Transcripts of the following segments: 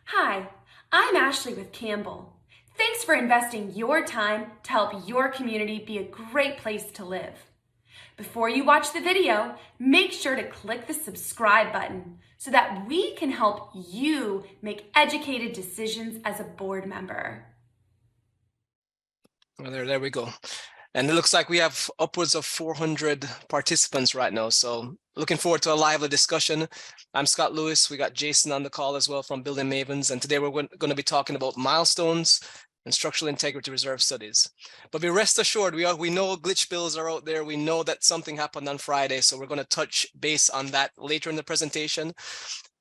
Hi, I'm Ashley with Campbell. Thanks for investing your time to help your community be a great place to live. Before you watch the video, make sure to click the subscribe button so that we can help you make educated decisions as a board member. Well, there we go. And it looks like we have upwards of 400 participants right now. So looking forward to a lively discussion. I'm Scott Lewis. We got Jason on the call as well from Building Mavens. And today we're going to be talking about milestones and structural integrity reserve studies. But be rest assured, we know glitch bills are out there. We know that something happened on Friday. So we're going to touch base on that later in the presentation.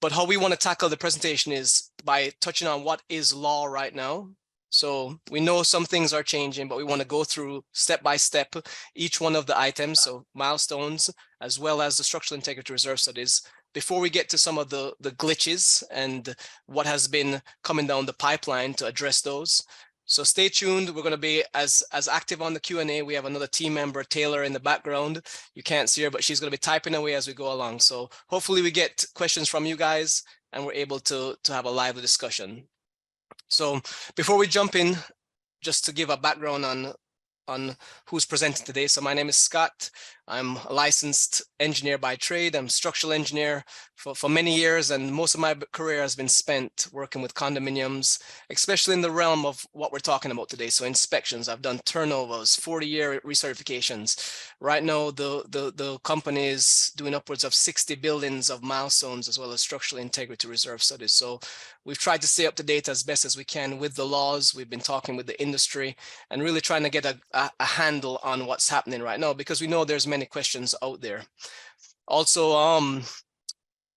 But how we want to tackle the presentation is by touching on what is law right now. So we know some things are changing, but we want to go through step by step each one of the items, so milestones, as well as the structural integrity reserve studies, before we get to some of the glitches and what has been coming down the pipeline to address those. So stay tuned. We're going to be as active on the Q&A. We have another team member, Taylor, in the background. You can't see her, but she's going to be typing away as we go along. So hopefully we get questions from you guys and we're able to have a lively discussion. So before we jump in, just to give a background on who's presenting today. So my name is Scott. I'm a licensed engineer by trade. I'm a structural engineer for many years, and most of my career has been spent working with condominiums, especially in the realm of what we're talking about today. So inspections, I've done turnovers, 40-year recertifications. Right now, the company is doing upwards of 60 buildings of milestones, as well as structural integrity reserve studies. So we've tried to stay up to date as best as we can with the laws. We've been talking with the industry and really trying to get a handle on what's happening right now, because we know there's many questions out there. Also,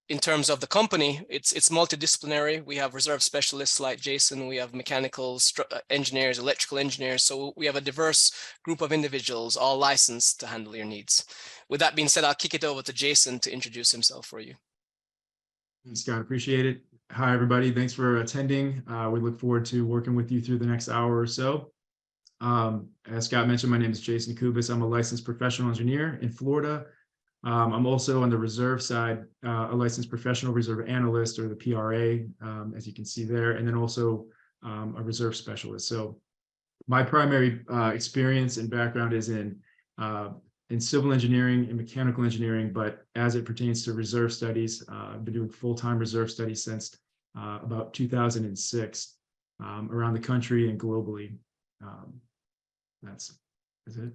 in terms of the company, it's multidisciplinary. We have reserve specialists like Jason. We have mechanical engineers, electrical engineers. So we have a diverse group of individuals, all licensed to handle your needs. With that being said, I'll kick it over to Jason to introduce himself for you. Thanks, Scott. Appreciate it. Hi, everybody. Thanks for attending. We look forward to working with you through the next hour or so. As Scott mentioned, my name is Jason Kubis. I'm a licensed professional engineer in Florida. I'm also on the reserve side, a licensed professional reserve analyst, or the PRA, as you can see there, and then also a reserve specialist. So my primary experience and background is in civil engineering and mechanical engineering, but as it pertains to reserve studies, I've been doing full-time reserve studies since about 2006 around the country and globally. That's it.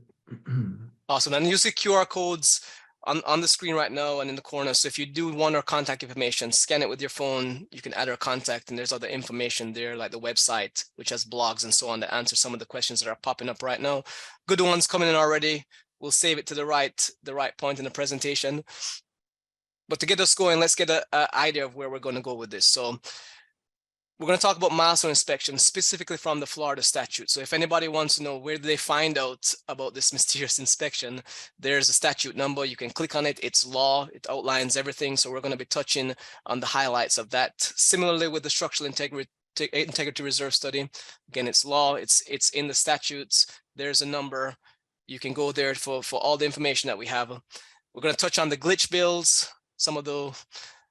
Awesome. And you see QR codes on the screen right now and in the corner. So if you do want our contact information, scan it with your phone. You can add our contact, and there's other information there, like the website, which has blogs and so on, to answer some of the questions that are popping up right now. Good ones coming in already. We'll save it to the right point in the presentation. But to get us going, let's get an idea of where we're going to go with this. So we're going to talk about milestone inspection, specifically from the Florida statute. So if anybody wants to know where do they find out about this mysterious inspection, there's a statute number. You can click on it. It's law. It outlines everything. So we're going to be touching on the highlights of that. Similarly with the structural integrity reserve study, again, it's law. It's in the statutes. There's a number. You can go there for all the information that we have. We're going to touch on the glitch bills, some of the,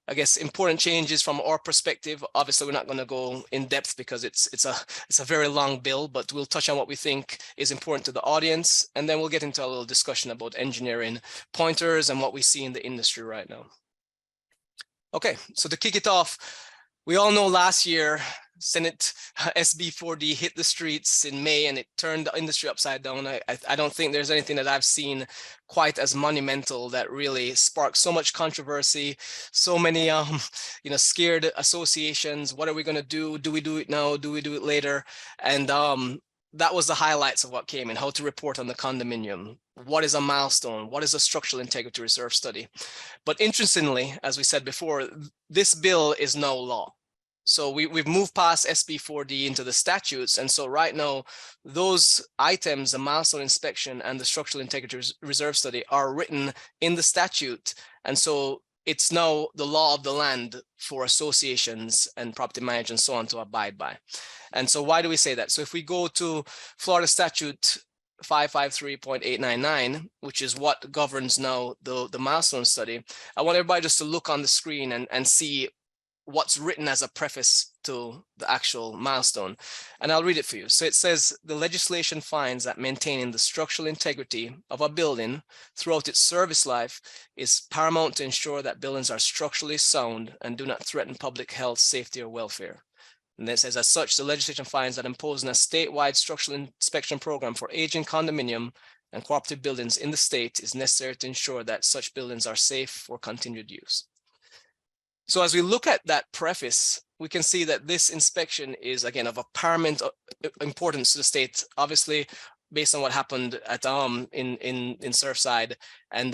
I guess, important changes from our perspective. Obviously, we're not going to go in depth because it's a very long bill, but we'll touch on what we think is important to the audience, and then we'll get into a little discussion about engineering pointers and what we see in the industry right now. Okay, so to kick it off, we all know last year Senate SB 4D hit the streets in May, and it turned the industry upside down. I don't think there's anything that I've seen quite as monumental that really sparked so much controversy, so many scared associations. What are we going to do? Do we do it now? Do we do it later? And that was the highlights of what came in: how to report on the condominium, what is a milestone, what is a structural integrity reserve study. But interestingly, as we said before, this bill is now law. So we've moved past SB 4D into the statutes. And so right now, those items, the milestone inspection and the structural integrity reserve study, are written in the statute. And so it's now the law of the land for associations and property managers and so on to abide by. And so why do we say that? So if we go to Florida Statute 553.899, which is what governs now the milestone study, I want everybody just to look on the screen and see what's written as a preface to the actual milestone. And I'll read it for you. So it says, the legislation finds that maintaining the structural integrity of a building throughout its service life is paramount to ensure that buildings are structurally sound and do not threaten public health, safety, or welfare. And then it says, as such, the legislation finds that imposing a statewide structural inspection program for aging condominium and cooperative buildings in the state is necessary to ensure that such buildings are safe for continued use. So as we look at that preface, we can see that this inspection is, again, of a paramount importance to the state, obviously, based on what happened at in Surfside. And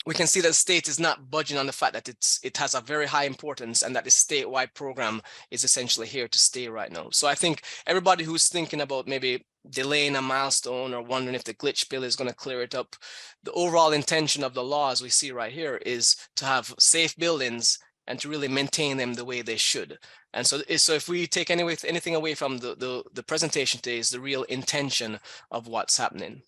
we can see that the state is not budging on the fact that it has a very high importance and that the statewide program is essentially here to stay right now. So I think everybody who's thinking about maybe delaying a milestone or wondering if the glitch bill is going to clear it up, the overall intention of the law, as we see right here, is to have safe buildings and to really maintain them the way they should. And so if we take anything away from the presentation today, is the real intention of what's happening.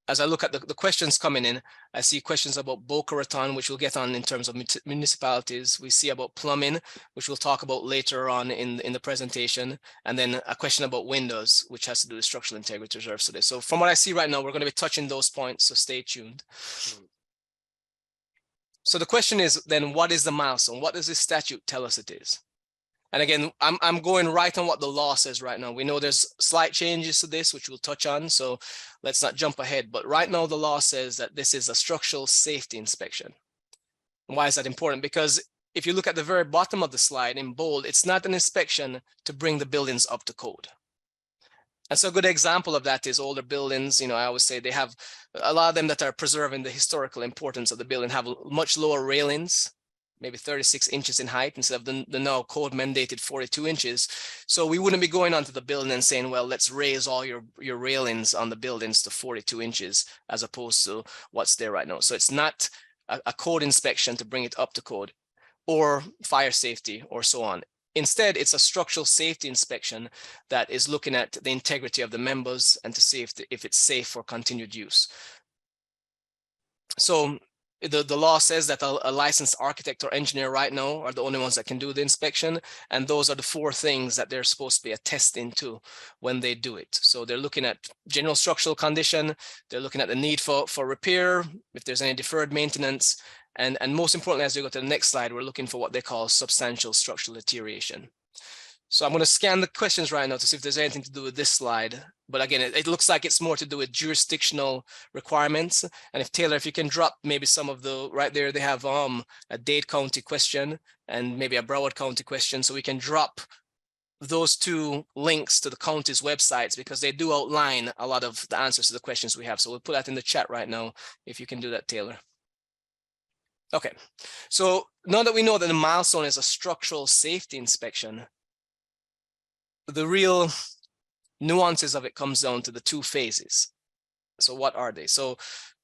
As I look at the questions coming in, I see questions about Boca Raton, which we'll get on in terms of municipalities. We see about plumbing, which we'll talk about later on in the presentation. And then a question about windows, which has to do with structural integrity reserves today. So from what I see right now, we're going to be touching those points, so stay tuned. So the question is then, what is the milestone? What does this statute tell us it is? And again, I'm going right on what the law says right now. We know there's slight changes to this, which we'll touch on, so let's not jump ahead. But right now, the law says that this is a structural safety inspection. And why is that important? Because if you look at the very bottom of the slide in bold, it's not an inspection to bring the buildings up to code. And so a good example of that is older buildings. You know, I always say they have a lot of them that are preserving the historical importance of the building have much lower railings, maybe 36 inches in height instead of the now code mandated 42 inches. So we wouldn't be going onto the building and saying, well, let's raise all your railings on the buildings to 42 inches as opposed to what's there right now. So it's not a code inspection to bring it up to code or fire safety or so on. Instead, it's a structural safety inspection that is looking at the integrity of the members and to see if it's safe for continued use. So the law says that a licensed architect or engineer right now are the only ones that can do the inspection. And those are the 4 things that they're supposed to be attesting to when they do it. So they're looking at general structural condition. They're looking at the need for repair, if there's any deferred maintenance. And most importantly, as we go to the next slide, we're looking for what they call substantial structural deterioration. So I'm going to scan the questions right now to see if there's anything to do with this slide. But again, it looks like it's more to do with jurisdictional requirements. And if Taylor, if you can drop maybe some of the, right there, they have a Dade County question and maybe a Broward County question. So we can drop those 2 links to the county's websites because they do outline a lot of the answers to the questions we have. So we'll put that in the chat right now, if you can do that, Taylor. Okay, so now that we know that the milestone is a structural safety inspection, the real nuances of it comes down to the 2 phases. So what are they? So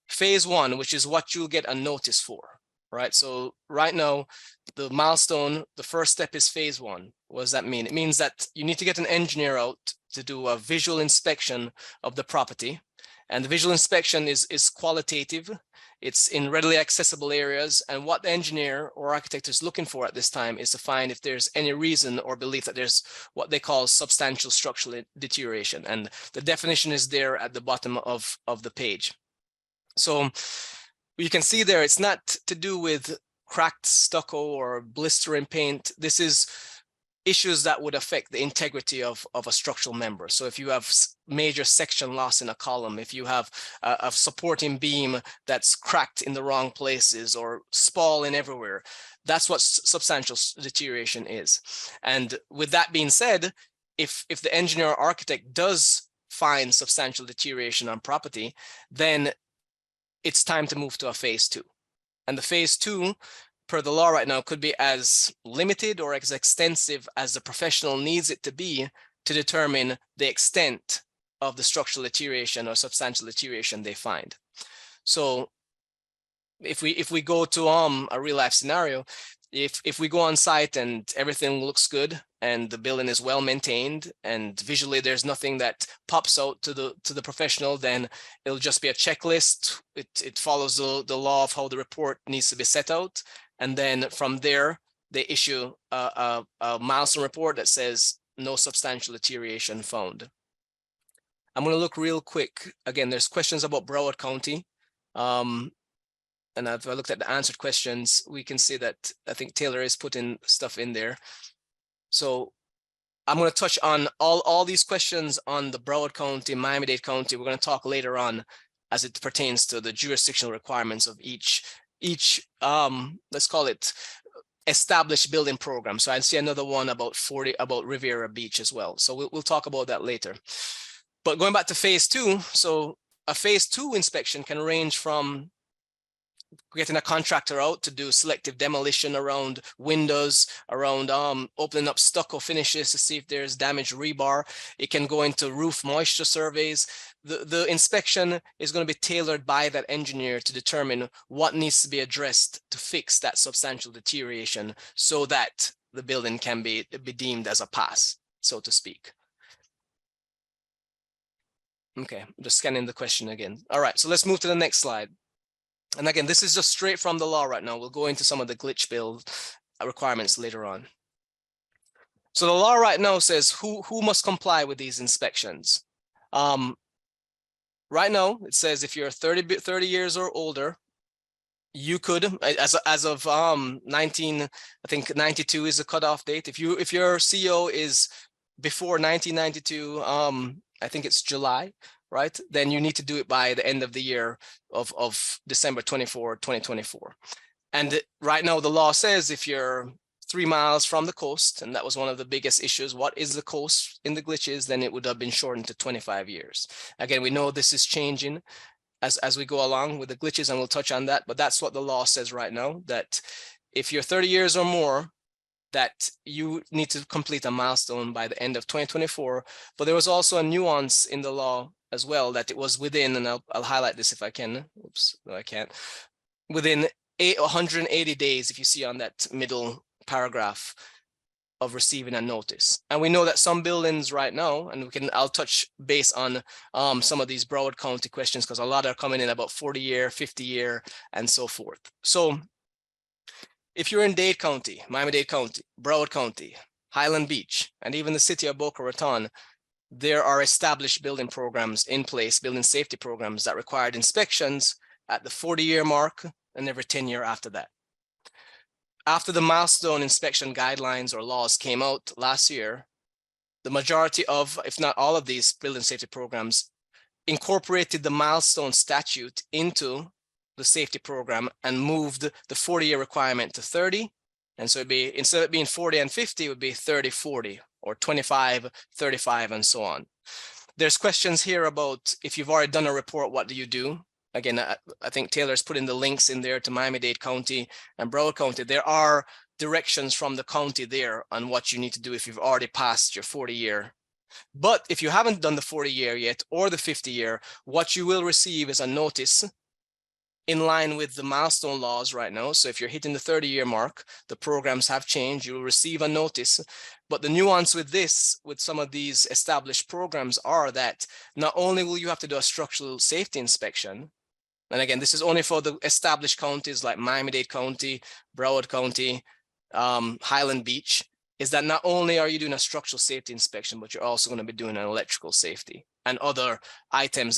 phase 1, which is what you'll get a notice for, right? So right now, the milestone, the first step is phase 1. What does that mean? It means that you need to get an engineer out to do a visual inspection of the property. And the visual inspection is qualitative. It's in readily accessible areas. And what the engineer or architect is looking for at this time is to find if there's any reason or belief that there's what they call substantial structural deterioration. And the definition is there at the bottom of the page. So you can see there, it's not to do with cracked stucco or blistering paint. This is issues that would affect the integrity of a structural member. So if you have major section loss in a column, if you have a supporting beam that's cracked in the wrong places or spalling everywhere, that's what substantial deterioration is. And with that being said, if the engineer or architect does find substantial deterioration on property, then it's time to move to a phase 2. And the phase 2 per the law right now could be as limited or as extensive as the professional needs it to be to determine the extent of the structural deterioration or substantial deterioration they find. So if we go to a real life scenario, if we go on site and everything looks good and the building is well maintained and visually there's nothing that pops out to the professional, then it'll just be a checklist. It follows the law of how the report needs to be set out. And then from there, they issue a milestone report that says no substantial deterioration found. I'm going to look real quick. Again, there's questions about Broward County. And if I looked at the answered questions, we can see that I think Taylor is putting stuff in there. So I'm going to touch on all these questions on the Broward County, Miami-Dade County. We're going to talk later on as it pertains to the jurisdictional requirements of each let's call it established building program. So I see another one about Riviera Beach as well. So we'll talk about that later. But going back to phase 2, so a phase 2 inspection can range from getting a contractor out to do selective demolition around windows, around opening up stucco finishes to see if there's damaged rebar. It can go into roof moisture surveys. The inspection is going to be tailored by that engineer to determine what needs to be addressed to fix that substantial deterioration so that the building can be deemed as a pass, so to speak. Okay, I'm just scanning the question again. All right, so let's move to the next slide. And again, this is just straight from the law right now. We'll go into some of the glitch build requirements later on. So the law right now says who must comply with these inspections. Right now, it says if you're 30 years or older, you could, as of 92 is the cutoff date. If your CEO is before 1992, I think it's July, right? Then you need to do it by the end of the year of December 24, 2024. And right now the law says if you're 3 miles from the coast, and that was one of the biggest issues, what is the coast in the glitches, then it would have been shortened to 25 years. Again, we know this is changing as we go along with the glitches, and we'll touch on that, but that's what the law says right now, that if you're 30 years or more, that you need to complete a milestone by the end of 2024. But there was also a nuance in the law as well, that it was within, and I'll highlight this if I can. Oops, no, I can't. Within 180 days, if you see on that middle paragraph, of receiving a notice. And we know that some buildings right now, and I'll touch base on some of these Broward County questions, because a lot are coming in about 40-year, 50-year, and so forth. So if you're in Dade County, Miami-Dade County, Broward County, Highland Beach, and even the city of Boca Raton, there are established building programs in place, building safety programs that required inspections at the 40-year mark and every 10 years after that. After the milestone inspection guidelines or laws came out last year, the majority of, if not all of these building safety programs incorporated the milestone statute into the safety program and moved the 40-year requirement to 30. And so it'd be, instead of being 40 and 50, it would be 30, 40, or 25, 35, and so on. There's questions here about if you've already done a report, what do you do? Again, I think Taylor's put in the links in there to Miami-Dade County and Broward County. There are directions from the county there on what you need to do if you've already passed your 40-year. But if you haven't done the 40-year yet or the 50-year, what you will receive is a notice in line with the milestone laws right now. So if you're hitting the 30-year mark, the programs have changed, you will receive a notice. But the nuance with this, with some of these established programs, are that not only will you have to do a structural safety inspection, and again, this is only for the established counties like Miami-Dade County, Broward County, Highland Beach, is that not only are you doing a structural safety inspection, but you're also going to be doing an electrical safety and other items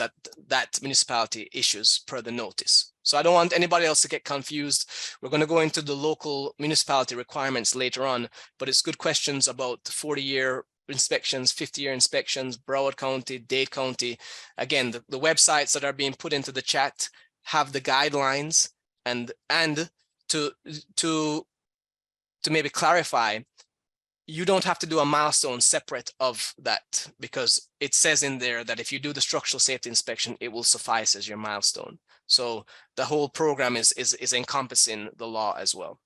that municipality issues per the notice. So I don't want anybody else to get confused. We're going to go into the local municipality requirements later on, but it's good questions about 40-year inspections, 50-year inspections, Broward County, Dade County. Again, the websites that are being put into the chat have the guidelines, and to maybe clarify, you don't have to do a milestone separate of that, because it says in there that if you do the structural safety inspection, it will suffice as your milestone. So the whole program is encompassing the law as well.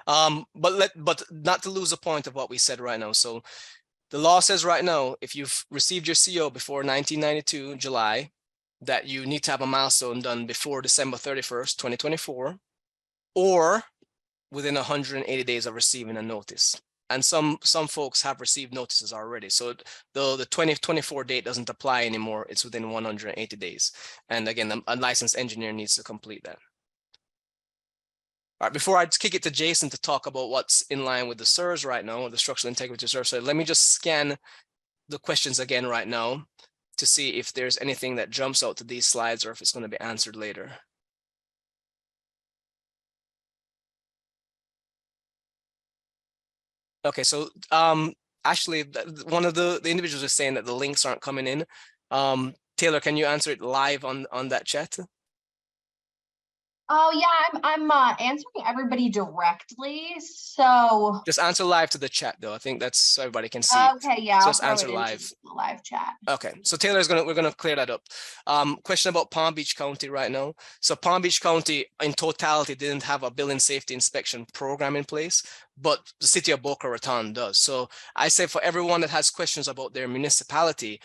But not to lose the point of what we said right now. So the law says right now, if you've received your CO before 1992 July, that you need to have a milestone done before December 31st, 2024, or within 180 days of receiving a notice. And some folks have received notices already. So the 2024 date doesn't apply anymore. It's within 180 days. And again, a licensed engineer needs to complete that. All right, before I kick it to Jason to talk about what's in line with the SIRS right now, or the Structural Integrity Reserve Study, let me just scan the questions again right now to see if there's anything that jumps out to these slides or if it's going to be answered later. Okay, so actually, one of the individuals is saying that the links aren't coming in. Taylor, can you answer it live on that chat? Oh yeah, I'm answering everybody directly. So Just answer live to the chat though. I think that's so everybody can see. okay, yeah, So I'll just throw answer it into live. the live chat. Okay, so we're gonna clear that up. Question about Palm Beach County right now. So Palm Beach County in totality didn't have a building safety inspection program in place, but the city of Boca Raton does. So I say for everyone that has questions about their municipality,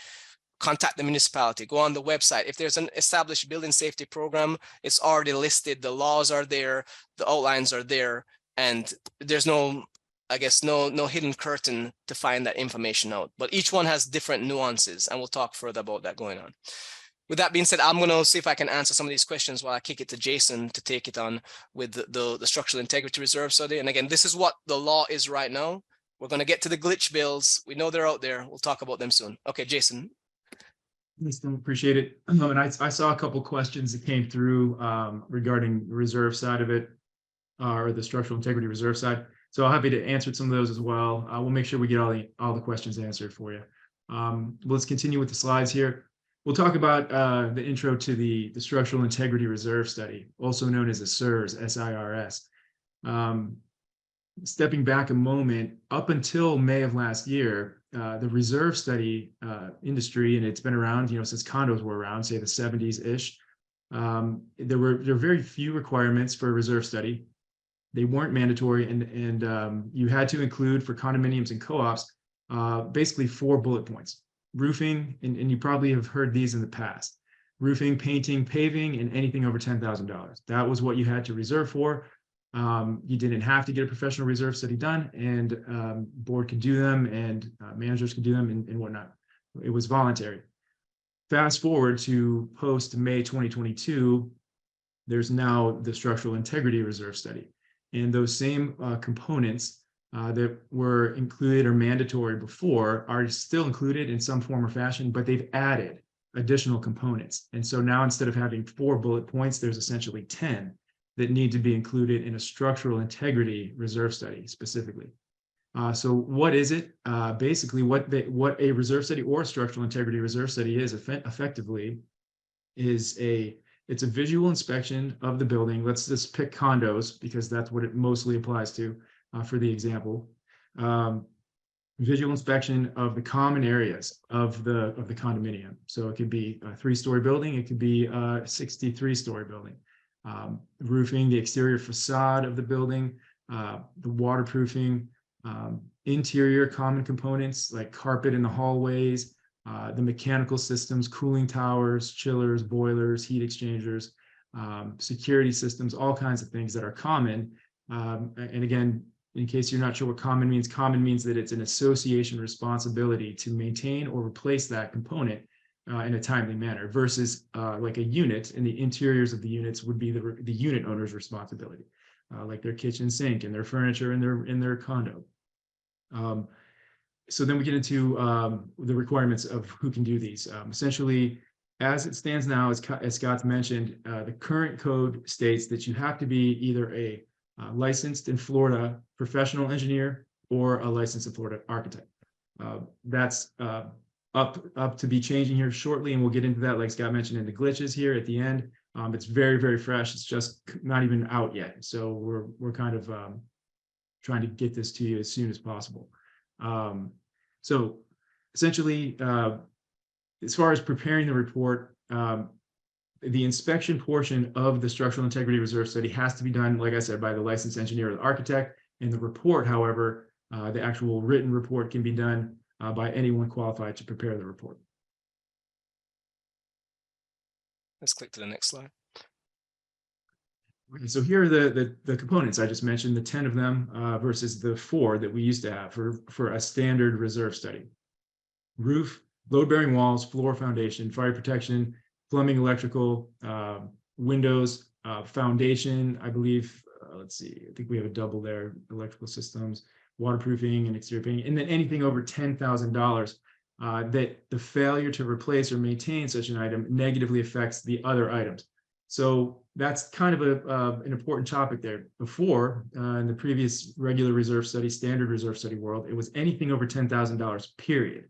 contact the municipality, go on the website. If there's an established building safety program, it's already listed, the laws are there, the outlines are there, and there's no, I guess, no hidden curtain to find that information out. But each one has different nuances, and we'll talk further about that going on. With that being said, I'm going to see if I can answer some of these questions while I kick it to Jason to take it on with the Structural Integrity Reserve Study. And again, this is what the law is right now. We're going to get to the glitch bills. We know they're out there. We'll talk about them soon. Okay, Jason. Appreciate it. And I saw a couple questions that came through regarding the reserve side of it, or the structural integrity reserve side. So I'm happy to answer some of those as well. We'll make sure we get all the questions answered for you. Let's continue with the slides here. We'll talk about the intro to the Structural Integrity Reserve Study, also known as the SIRS, SIRS. Stepping back a moment, up until May of last year, the reserve study industry, and it's been around, since condos were around, say the 70s-ish. There were very few requirements for a reserve study. They weren't mandatory, and you had to include for condominiums and co-ops basically 4 bullet points: roofing, and you probably have heard these in the past: roofing, painting, paving, and anything over $10,000. That was what you had to reserve for. You didn't have to get a professional reserve study done, and board could do them, and managers could do them, and whatnot. It was voluntary. Fast forward to post May 2022, there's now the Structural Integrity Reserve Study, and those same components that were included or mandatory before are still included in some form or fashion, but they've added additional components. And so now, instead of having 4 bullet points, there's essentially 10 that need to be included in a structural integrity reserve study specifically. So what is it? Basically, what a reserve study or structural integrity reserve study is effectively is it's a visual inspection of the building. Let's just pick condos because that's what it mostly applies to for the example. Visual inspection of the common areas of the condominium. So it could be a 3-story building, it could be a 63-story building. Roofing, the exterior facade of the building, the waterproofing, interior common components like carpet in the hallways, the mechanical systems, cooling towers, chillers, boilers, heat exchangers, security systems, all kinds of things that are common. And again, in case you're not sure what common means that it's an association responsibility to maintain or replace that component in a timely manner, versus like a unit, and the interiors of the units would be the unit owner's responsibility, like their kitchen sink and their furniture in their condo. So then we get into the requirements of who can do these. Essentially, as it stands now, as Scott's mentioned, the current code states that you have to be either a licensed in Florida professional engineer or a licensed in Florida architect. That's up to be changing here shortly, and we'll get into that, like Scott mentioned, in the glitches here at the end. It's very, very fresh. It's just not even out yet, so we're kind of trying to get this to you as soon as possible. So essentially, as far as preparing the report, the inspection portion of the Structural Integrity Reserve Study has to be done, like I said, by the licensed engineer or the architect. And the report, however, the actual written report can be done by anyone qualified to prepare the report. Let's click to the next slide. Okay, so here are the components I just mentioned, the 10 of them versus the 4 that we used to have for a standard reserve study. Roof, load-bearing walls, floor foundation, fire protection, plumbing, electrical, windows, foundation, I believe let's see, I think we have a double there, electrical systems, waterproofing and exterior painting, and then anything over $10,000 that the failure to replace or maintain such an item negatively affects the other items. So that's kind of an important topic there. Before, in the previous regular reserve study, standard reserve study world, it was anything over $10,000, period.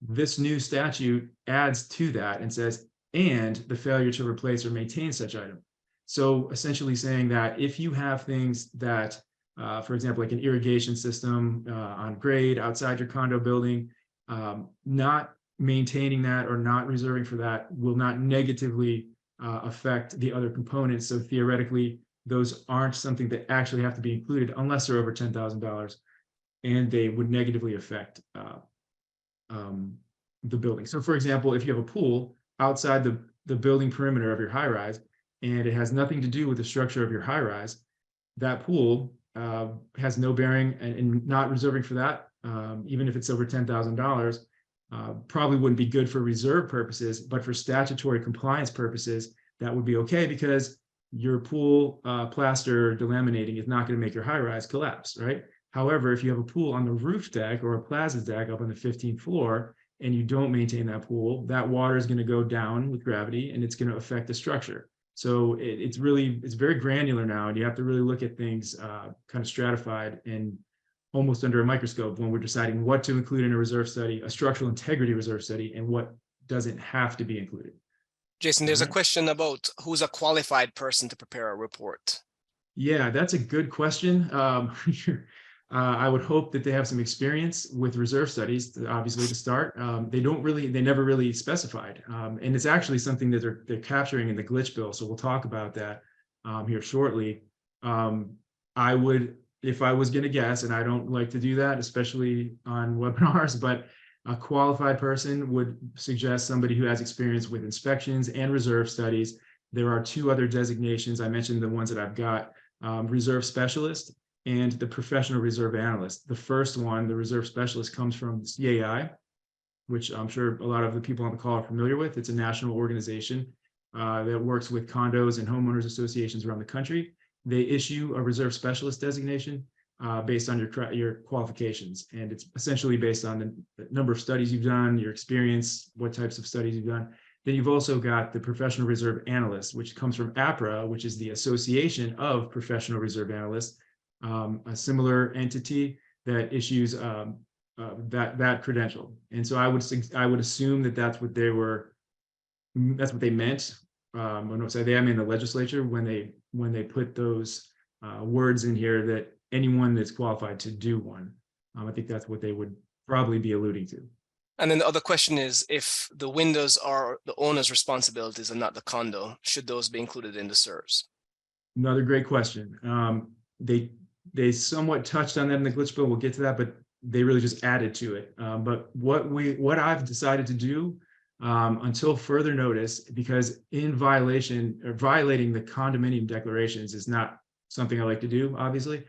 This new statute adds to that and says, and the failure to replace or maintain such item. So essentially saying that if you have things that, for example, like an irrigation system on grade outside your condo building, not maintaining that or not reserving for that will not negatively affect the other components. So theoretically, those aren't something that actually have to be included unless they're over $10,000, and they would negatively affect the building. So for example, if you have a pool outside the building perimeter of your high rise, and it has nothing to do with the structure of your high rise, that pool has no bearing, and not reserving for that, even if it's over $10,000, probably wouldn't be good for reserve purposes, but for statutory compliance purposes, that would be okay, because your pool plaster delaminating is not going to make your high rise collapse, right? However, if you have a pool on the roof deck or a plaza deck up on the 15th floor, and you don't maintain that pool, that water is going to go down with gravity, and it's going to affect the structure. So it's very granular now, and you have to really look at things kind of stratified and almost under a microscope when we're deciding what to include in a reserve study, a structural integrity reserve study, and what doesn't have to be included. Jason, there's a question about who's a qualified person to prepare a report. Yeah, that's a good question. I would hope that they have some experience with reserve studies, obviously, to start. They never really specified. And it's actually something that they're capturing in the glitch bill. So we'll talk about that here shortly. I would, if I was going to guess, and I don't like to do that, especially on webinars, but a qualified person would suggest somebody who has experience with inspections and reserve studies. There are two other designations. I mentioned the ones that I've got, reserve specialist and the professional reserve analyst. The first one, the reserve specialist, comes from CEU, which I'm sure a lot of the people on the call are familiar with. It's a national organization that works with condos and homeowners associations around the country. They issue a reserve specialist designation based on your qualifications. And it's essentially based on the number of studies you've done, your experience, what types of studies you've done. Then you've also got the professional reserve analyst, which comes from APRA, which is the Association of Professional Reserve Analysts, a similar entity that issues that credential. And so I would assume that that's what they meant. When I say they, I mean the legislature, when they put those words in here, that anyone that's qualified to do one. I think that's what they would probably be alluding to. And then the other question is, if the windows are the owner's responsibilities and not the condo, should those be included in the SIRS? Another great question. They somewhat touched on that in the glitch bill. We'll get to that, but they really just added to it. But what I've decided to do until further notice, because violating the condominium declarations is not something I like to do, obviously.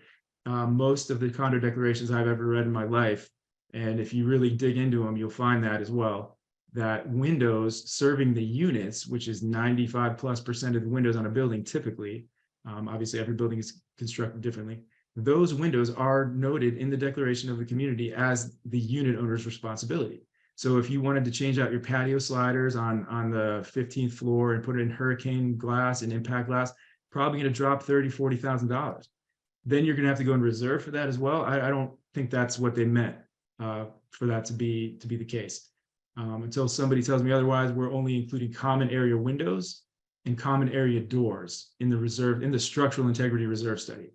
Most of the condo declarations I've ever read in my life, and if you really dig into them, you'll find that as well, that windows serving the units, which is 95+% of the windows on a building typically, obviously every building is constructed differently, those windows are noted in the declaration of the community as the unit owner's responsibility. So if you wanted to change out your patio sliders on the 15th floor and put it in hurricane glass and impact glass, probably going to drop $30,000, $40,000. Then you're going to have to go in reserve for that as well. I don't think that's what they meant for that to be the case. Until somebody tells me otherwise, we're only including common area windows and common area doors in the structural integrity reserve study.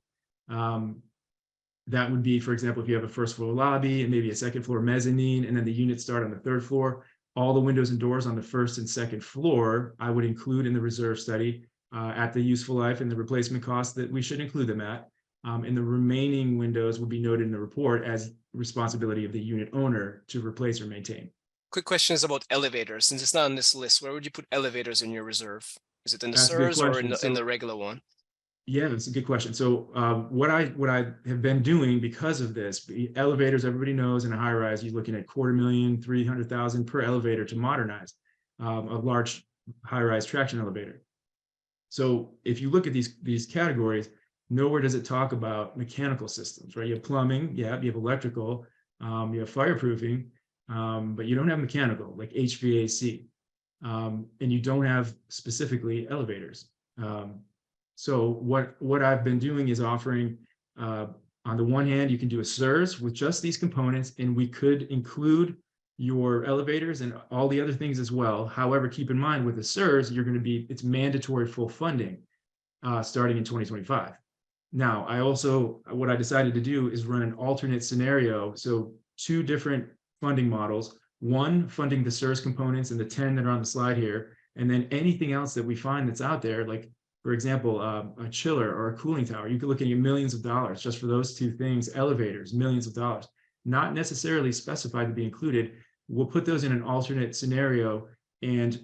That would be, for example, if you have a first floor lobby and maybe a second floor mezzanine, and then the units start on the third floor, all the windows and doors on the first and second floor, I would include in the reserve study at the useful life and the replacement cost that we should include them at. And the remaining windows will be noted in the report as responsibility of the unit owner to replace or maintain. Quick question is about elevators. Since it's not on this list, where would you put elevators in your reserve? Is it in the SIRS or in the regular one? Yeah, that's a good question. So what I have been doing because of this, elevators, everybody knows in a high rise, you're looking at $250,000, $300,000 per elevator to modernize a large high rise traction elevator. So if you look at these categories, Nowhere does it talk about mechanical systems, right? You have plumbing, yeah, you have electrical, you have fireproofing, but you don't have mechanical like HVAC, and you don't have specifically elevators. So what I've been doing is offering, on the one hand, you can do a SIRS with just these components, and we could include your elevators and all the other things as well. However, keep in mind with the SIRS, it's mandatory full funding starting in 2025. Now, what I decided to do is run an alternate scenario. So 2 different funding models, one funding the SIRS components and the 10 that are on the slide here, and then anything else that we find that's out there, like for example, a chiller or a cooling tower, you could look at millions of dollars just for those 2 things, elevators, millions of dollars, not necessarily specified to be included. We'll put those in an alternate scenario, and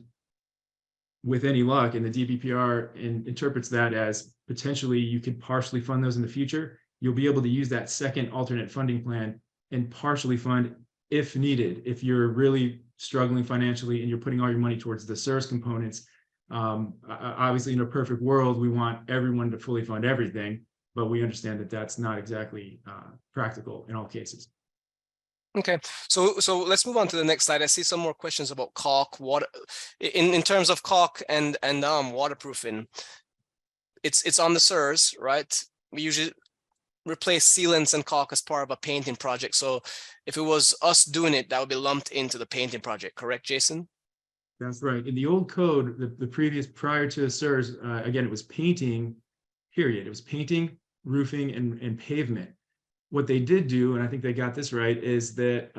with any luck, and the DBPR interprets that as potentially you could partially fund those in the future, you'll be able to use that second alternate funding plan and partially fund if needed. If you're really struggling financially and you're putting all your money towards the SIRS components, obviously in a perfect world, we want everyone to fully fund everything, but we understand that that's not exactly practical in all cases. Okay, so let's move on to the next slide. I see some more questions about caulk, water, in terms of caulk and waterproofing. It's on the SIRS, right? We usually replace sealants and caulk as part of a painting project. So if it was us doing it, that would be lumped into the painting project, correct, Jason? That's right. In the old code, the previous prior to the SIRS, again, it was painting, period. It was painting, roofing, and pavement. What they did do, and I think they got this right, is that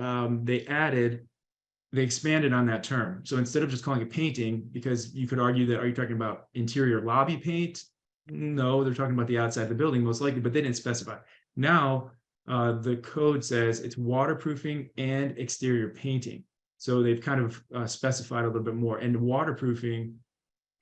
they expanded on that term. So instead of just calling it painting, because you could argue that, are you talking about interior lobby paint? No, they're talking about the outside of the building most likely, but they didn't specify. Now, the code says it's waterproofing and exterior painting. So they've kind of specified a little bit more. And waterproofing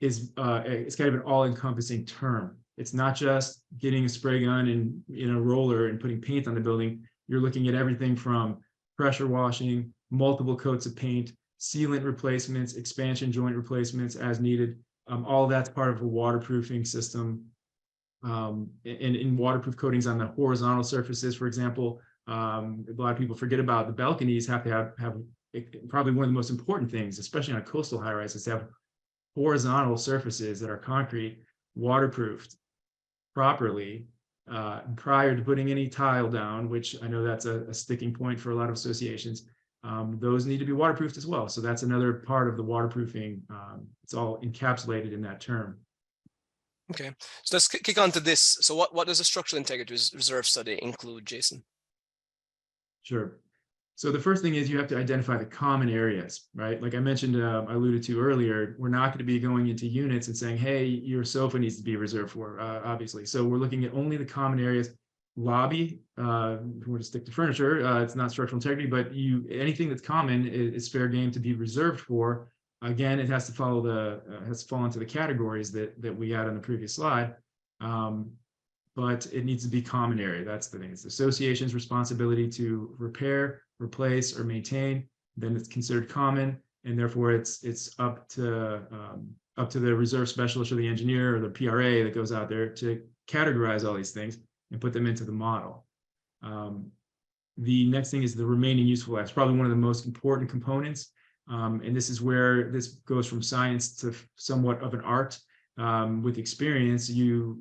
is it's kind of an all-encompassing term. It's not just getting a spray gun and in a roller and putting paint on the building. You're looking at everything from pressure washing, multiple coats of paint, sealant replacements, expansion joint replacements as needed. All of that's part of a waterproofing system. In waterproof coatings on the horizontal surfaces, for example, a lot of people forget about the balconies have to have probably one of the most important things, especially on a coastal high rise, is to have horizontal surfaces that are concrete, waterproofed properly prior to putting any tile down, which I know that's a sticking point for a lot of associations. Those need to be waterproofed as well. So that's another part of the waterproofing. It's all encapsulated in that term. Okay, so let's kick on to this. So what does a structural integrity reserve study include, Jason? Sure. So the first thing is you have to identify the common areas, right? Like I mentioned, I alluded to earlier, we're not going to be going into units and saying, hey, your sofa needs to be reserved for, obviously. So we're looking at only the common areas. Lobby, if we were to stick to furniture, it's not structural integrity, but anything that's common is fair game to be reserved for. Again, it has to follow has to fall into the categories that we had on the previous slide. But it needs to be common area. That's the thing. It's the association's responsibility to repair, replace, or maintain. Then it's considered common, and therefore it's up to the reserve specialist or the engineer or the PRA that goes out there to categorize all these things and put them into the model. The next thing is the remaining useful life. It's probably one of the most important components, and this is where this goes from science to somewhat of an art. With experience, you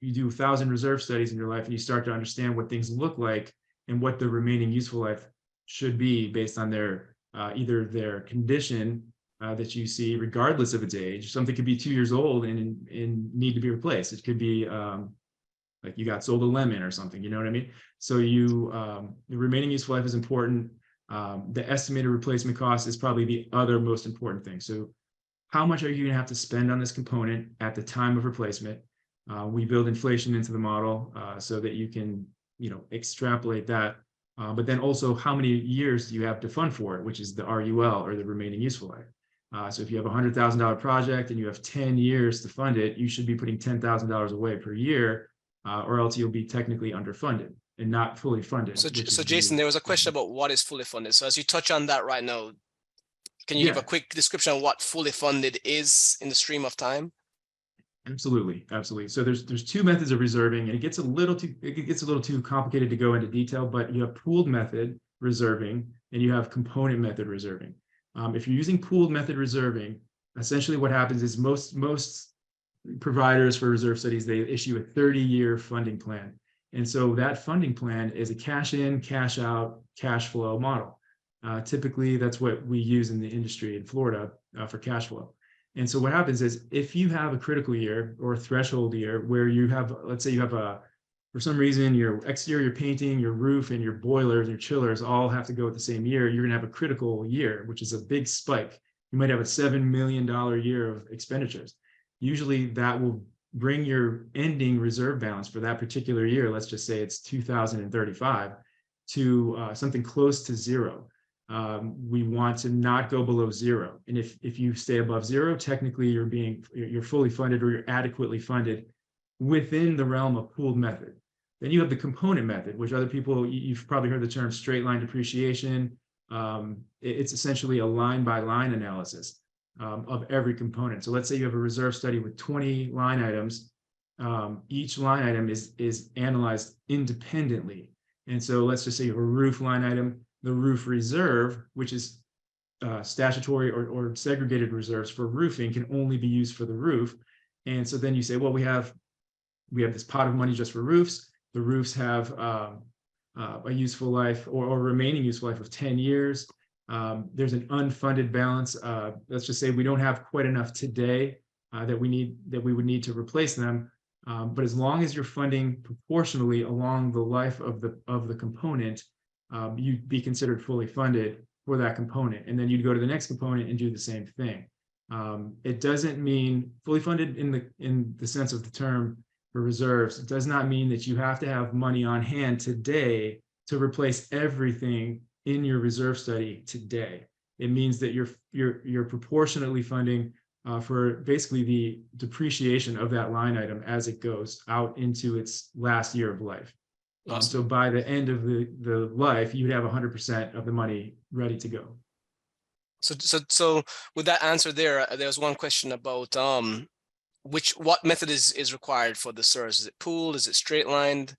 do 1,000 reserve studies in your life, and you start to understand what things look like and what the remaining useful life should be based on their either their condition that you see, regardless of its age. Something could be 2 years old and need to be replaced. It could be like you got sold a lemon or something. You know what I mean? So the remaining useful life is important. The estimated replacement cost is probably the other most important thing. So how much are you going to have to spend on this component at the time of replacement? We build inflation into the model so that you can, extrapolate that. But then also, how many years do you have to fund for it, which is the RUL, or the remaining useful life. So if you have a $100,000 project and you have 10 years to fund it, you should be putting $10,000 away per year, or else you'll be technically underfunded and not fully funded. So Jason, there was a question about what is fully funded. So as you touch on that right now, can you give a quick description of what fully funded is in the stream of time? Absolutely, absolutely. So there's two methods of reserving, and it gets a little too complicated to go into detail. But you have pooled method reserving, and you have component method reserving. If you're using pooled method reserving, essentially what happens is most providers for reserve studies, they issue a 30-year funding plan, and so that funding plan is a cash in, cash out, cash flow model. Typically, that's what we use in the industry in Florida for cash flow. And so what happens is if you have a critical year or a threshold year where you have, let's say you have for some reason, your exterior painting, your roof, and your boilers and your chillers all have to go at the same year, you're going to have a critical year, which is a big spike. You might have a $7 million year of expenditures. Usually that will bring your ending reserve balance for that particular year, let's just say it's 2035, to something close to zero. We want to not go below zero. And if you stay above zero, technically you're fully funded, or you're adequately funded within the realm of pooled method. Then you have the component method, which other people, you've probably heard the term straight line depreciation. It's essentially a line by line analysis of every component. So let's say you have a reserve study with 20 line items. Each line item is analyzed independently. And so let's just say you have a roof line item. The roof reserve, which is statutory or segregated reserves for roofing, can only be used for the roof. And so then you say, well, we have this pot of money just for roofs. The roofs have a useful life or remaining useful life of 10 years. There's an unfunded balance. Let's just say we don't have quite enough today that we would need to replace them. But as long as you're funding proportionally along the life of the component, you'd be considered fully funded for that component. And then you'd go to the next component and do the same thing. It doesn't mean fully funded in the sense of the term for reserves. It does not mean that you have to have money on hand today to replace everything in your reserve study today. It means that you're proportionately funding for basically the depreciation of that line item as it goes out into its last year of life. Awesome. So by the end of the life, you'd have 100% of the money ready to go. So with that answer there's one question about what method is required for the SIRS? Is it pooled? Is it straight lined?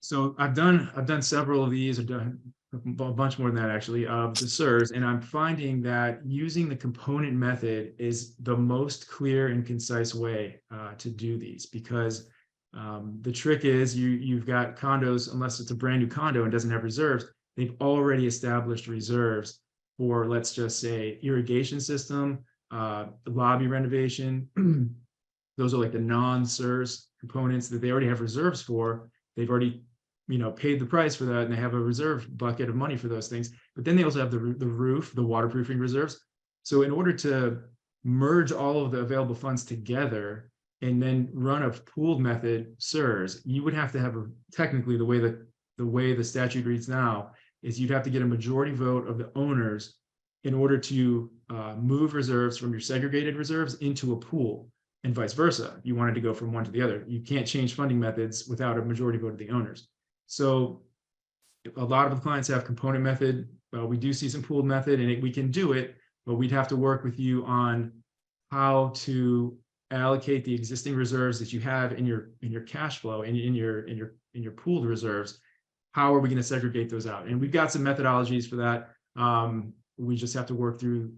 So I've done several of these. I've done a bunch more than that actually of the SIRS, and I'm finding that using the component method is the most clear and concise way to do these, because the trick is you've got condos, unless it's a brand new condo and doesn't have reserves, they've already established reserves for, let's just say, irrigation system, lobby renovation. Those are like the non-SIRS components that they already have reserves for. They've already paid the price for that, and they have a reserve bucket of money for those things. But then they also have the roof, the waterproofing reserves. So in order to merge all of the available funds together and then run a pooled method SIRS, you would have to have technically the way the statute reads now is you'd have to get a majority vote of the owners in order to move reserves from your segregated reserves into a pool, and vice versa. You wanted to go from one to the other. You can't change funding methods without a majority vote of the owners. So a lot of the clients have component method. We do see some pooled method, and we can do it, but we'd have to work with you on how to allocate the existing reserves that you have in your cash flow and in your pooled reserves. How are we going to segregate those out? And we've got some methodologies for that. We just have to work through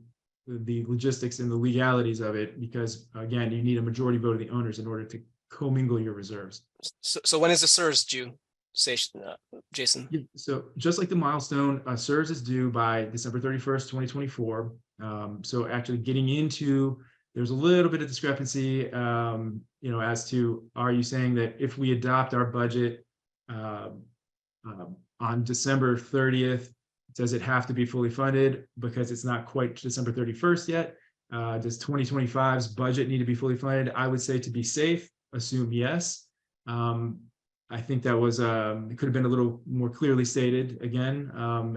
the logistics and the legalities of it, because again, you need a majority vote of the owners in order to commingle your reserves. So when is the SIRS due, Jason? Yeah, so just like the milestone, SIRS is due by December 31st, 2024. So actually getting into, there's a little bit of discrepancy, as to, are you saying that if we adopt our budget on December 30th, does it have to be fully funded because it's not quite December 31st yet? Does 2025's budget need to be fully funded? I would say, to be safe, assume yes. I think that was it could have been a little more clearly stated again,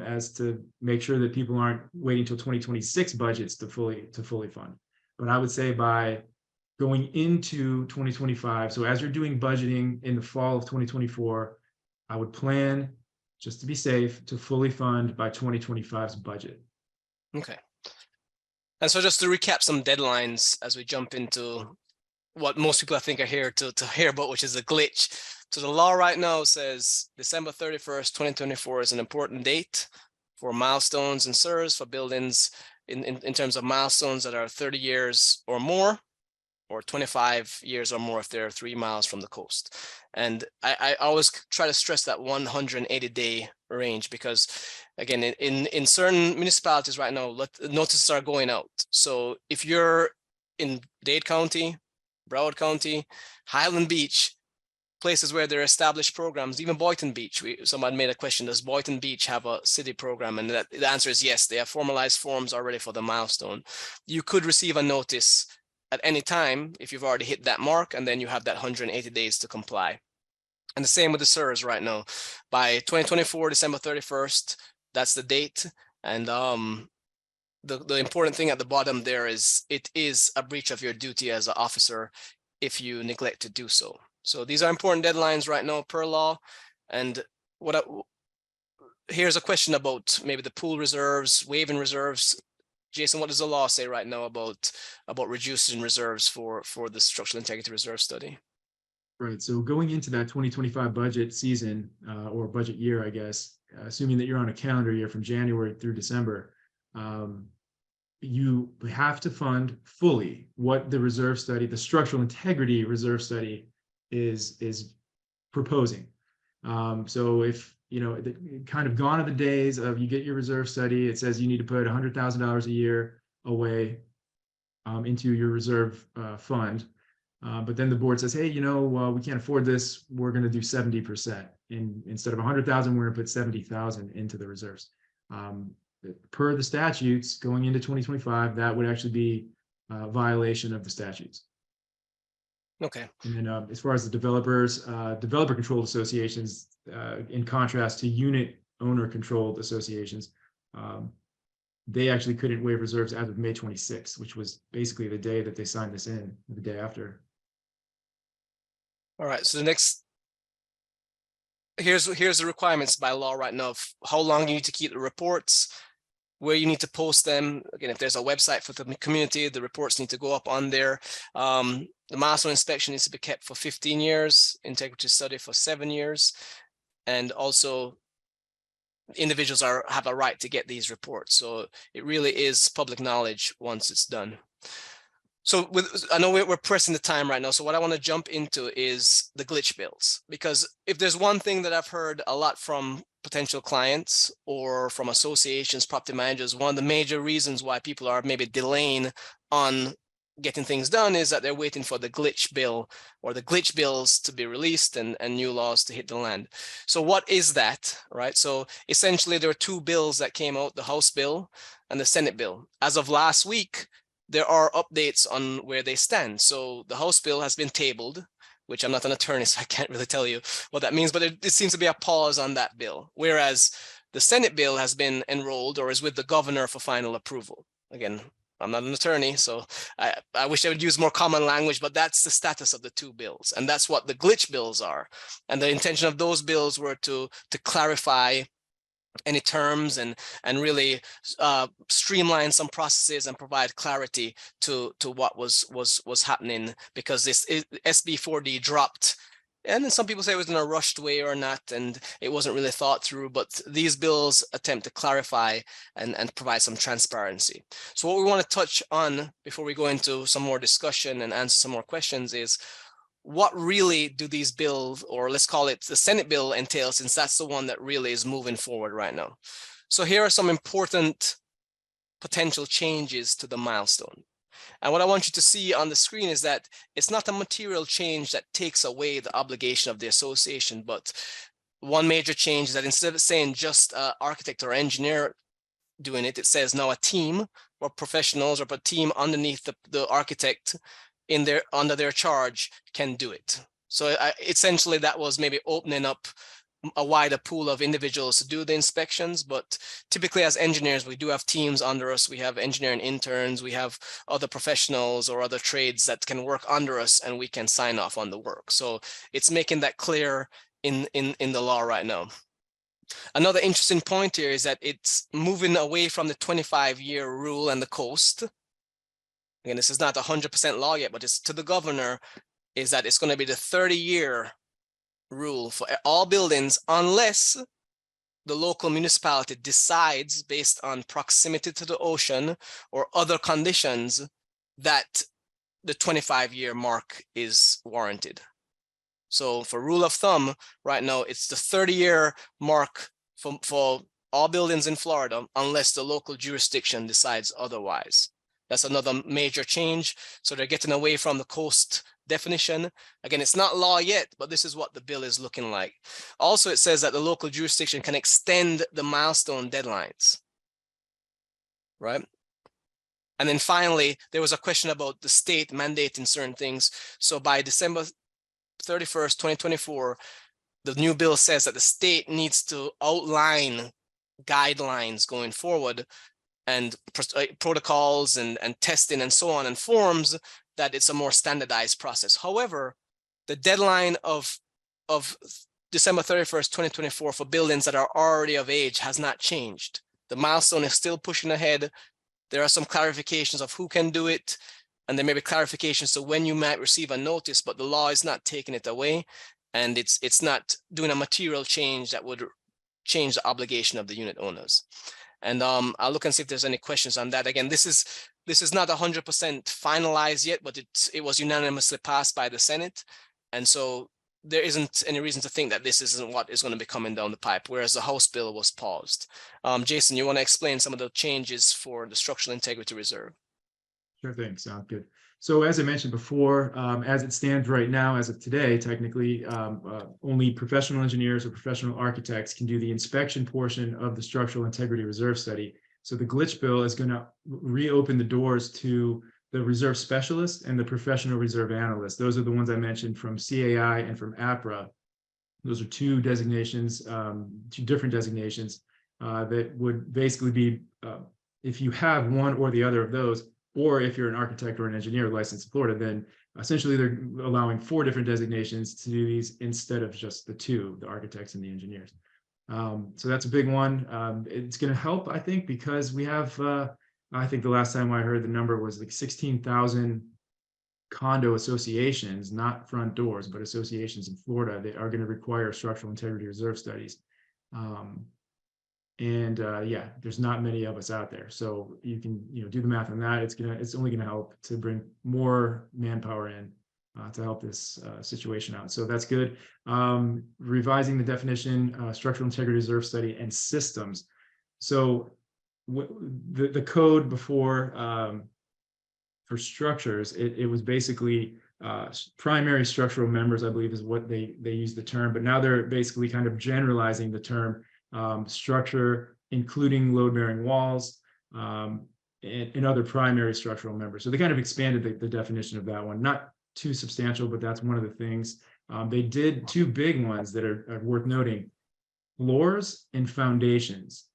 as to make sure that people aren't waiting till 2026 budgets to fully fund. But I would say by going into 2025, so as you're doing budgeting in the fall of 2024, I would plan, just to be safe, to fully fund by 2025's budget. Okay. And so just to recap some deadlines as we jump into what most people I think are here to hear about, which is a glitch. So the law right now says December 31st, 2024 is an important date for milestones and SIRS for buildings in terms of milestones that are 30 years or more, or 25 years or more if they're 3 miles from the coast. And I always try to stress that 180-day range, because again, in certain municipalities right now, notices are going out. So if you're in Dade County, Broward County, Highland Beach, places where there are established programs, even Boynton Beach. Someone made a question, does Boynton Beach have a city program? And the answer is yes, they have formalized forms already for the milestone. You could receive a notice at any time if you've already hit that mark, and then you have that 180 days to comply. And the same with the SIRS right now. By 2024, December 31st, that's the date. And the important thing at the bottom there is it is a breach of your duty as an officer if you neglect to do so. So these are important deadlines right now per law. And here's a question about maybe the pool reserves, waiving reserves. Jason, what does the law say right now about reducing reserves for the structural integrity reserve study? Right. So going into that 2025 budget season or budget year, I guess, assuming that you're on a calendar year from January through December, you have to fund fully what the reserve study, the structural integrity reserve study is proposing. So if, kind of gone are the days of you get your reserve study, it says you need to put $100,000 a year away into your reserve fund. But then the board says, hey, we can't afford this. We're going to do 70%. Instead of 100,000, we're going to put 70,000 into the reserves. Per the statutes going into 2025, that would actually be a violation of the statutes. Okay. And then as far as the developer controlled associations, in contrast to unit owner controlled associations, they actually couldn't waive reserves as of May 26th, which was basically the day that they signed this in, the day after. All right. So the next, here's the requirements by law right now of how long you need to keep the reports, where you need to post them. Again, if there's a website for the community, the reports need to go up on there. The milestone inspection needs to be kept for 15 years, integrity study for 7 years. And also individuals have a right to get these reports. So it really is public knowledge once it's done. So I know we're pressing the time right now. So what I want to jump into is the glitch bills, because if there's one thing that I've heard a lot from potential clients or from associations, property managers, one of the major reasons why people are maybe delaying on getting things done is that they're waiting for the glitch bill or the glitch bills to be released and new laws to hit the land. So what is that, right? So essentially there are 2 bills that came out, the House bill and the Senate bill. As of last week, there are updates on where they stand. So the House bill has been tabled, which I'm not an attorney, so I can't really tell you what that means, but it seems to be a pause on that bill. Whereas the Senate bill has been enrolled or is with the governor for final approval. Again, I'm not an attorney, so I wish I would use more common language, but that's the status of the 2 bills. And that's what the glitch bills are. And the intention of those bills were to clarify any terms and really streamline some processes and provide clarity to what was happening, because this SB 4D dropped. And then some people say it was in a rushed way or not, and it wasn't really thought through, but these bills attempt to clarify and provide some transparency. So what we want to touch on before we go into some more discussion and answer some more questions is, what really do these bills, or let's call it the Senate bill, entail, since that's the one that really is moving forward right now. So here are some important potential changes to the milestone. And what I want you to see on the screen is that it's not a material change that takes away the obligation of the association, but one major change is that instead of saying just architect or engineer doing it, it says now a team or professionals or a team underneath the architect under their charge can do it. So essentially that was maybe opening up a wider pool of individuals to do the inspections, but typically as engineers, we do have teams under us. We have engineering interns, we have other professionals or other trades that can work under us, and we can sign off on the work. So it's making that clear in the law right now. Another interesting point here is that it's moving away from the 25-year rule and the coast again, this is not 100% law yet, but it's to the governor, is that it's going to be the 30-year rule for all buildings unless the local municipality decides based on proximity to the ocean or other conditions that the 25-year mark is warranted. So for rule of thumb, right now, it's the 30-year mark for all buildings in Florida, unless the local jurisdiction decides otherwise. That's another major change. So they're getting away from the coast definition. Again, it's not law yet, but this is what the bill is looking like. Also, it says that the local jurisdiction can extend the milestone deadlines, right? And then finally, there was a question about the state mandating certain things. So by December 31st, 2024, the new bill says that the state needs to outline guidelines going forward and protocols and testing and so on, and forms that it's a more standardized process. However, the deadline of December 31st, 2024 for buildings that are already of age has not changed. The milestone is still pushing ahead. There are some clarifications of who can do it, and there may be clarifications to when you might receive a notice, but the law is not taking it away, and it's not doing a material change that would change the obligation of the unit owners. And I'll look and see if there's any questions on that. Again, this is not 100% finalized yet, but it was unanimously passed by the Senate, and so there isn't any reason to think that this isn't what is going to be coming down the pipe, whereas the House bill was paused. Jason, you want to explain some of the changes for the structural integrity reserve? Sure thing. Sounds good. So as I mentioned before, as it stands right now, as of today, technically, only professional engineers or professional architects can do the inspection portion of the structural integrity reserve study. So the glitch bill is going to reopen the doors to the reserve specialist and the professional reserve analyst. Those are the ones I mentioned from CAI and from APRA. Those are two designations, two different designations that would basically be, if you have one or the other of those, or if you're an architect or an engineer licensed in Florida, then essentially they're allowing 4 different designations to do these instead of just the 2, the architects and the engineers. So that's a big one. It's going to help, I think, because we have, I think the last time I heard the number was like 16,000 condo associations, not front doors, but associations in Florida. They are going to require structural integrity reserve studies. Yeah, there's not many of us out there, so you can do the math on that. It's only gonna help to bring more manpower in to help this situation out. So that's good. Revising the definition, structural integrity reserve study and systems. So the code before for structures, it was basically primary structural members, I believe is what they use the term, but now they're basically kind of generalizing the term structure, including load-bearing walls and other primary structural members. So they kind of expanded the definition of that one. Not too substantial, but that's one of the things. They did 2 big ones that are worth noting: floors and foundations.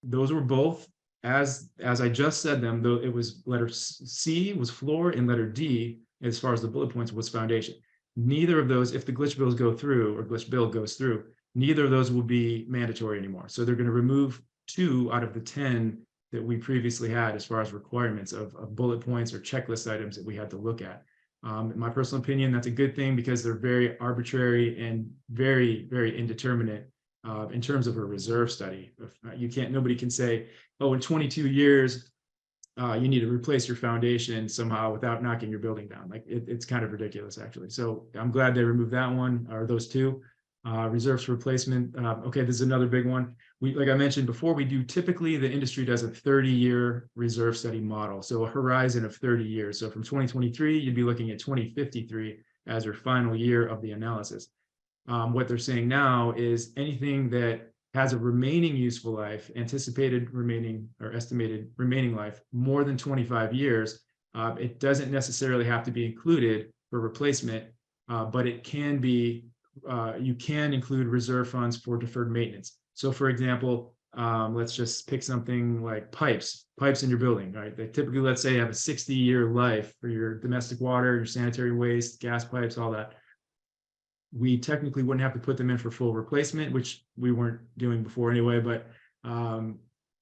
Those were both, as I just said them, though it was letter C was floor and letter D, as far as the bullet points, was foundation. Neither of those, if the glitch bills go through or glitch bill goes through, neither of those will be mandatory anymore. So they're going to remove 2 out of the 10 that we previously had as far as requirements of bullet points or checklist items that we had to look at. In my personal opinion, that's a good thing because they're very arbitrary and very, very indeterminate in terms of a reserve study. Nobody can say, oh, in 22 years, you need to replace your foundation somehow without knocking your building down. Like it's kind of ridiculous, actually. So I'm glad they removed that one, or those 2. Reserves for replacement. Okay, this is another big one. Like I mentioned before, typically the industry does a 30-year reserve study model. So a horizon of 30 years. So from 2023, you'd be looking at 2053 as your final year of the analysis. What they're saying now is anything that has a remaining useful life, anticipated remaining or estimated remaining life, more than 25 years, it doesn't necessarily have to be included for replacement, but it can be you can include reserve funds for deferred maintenance. So for example, let's just pick something like pipes in your building, right? They typically, let's say, have a 60-year life for your domestic water, your sanitary waste, gas pipes, all that. We technically wouldn't have to put them in for full replacement, which we weren't doing before anyway, but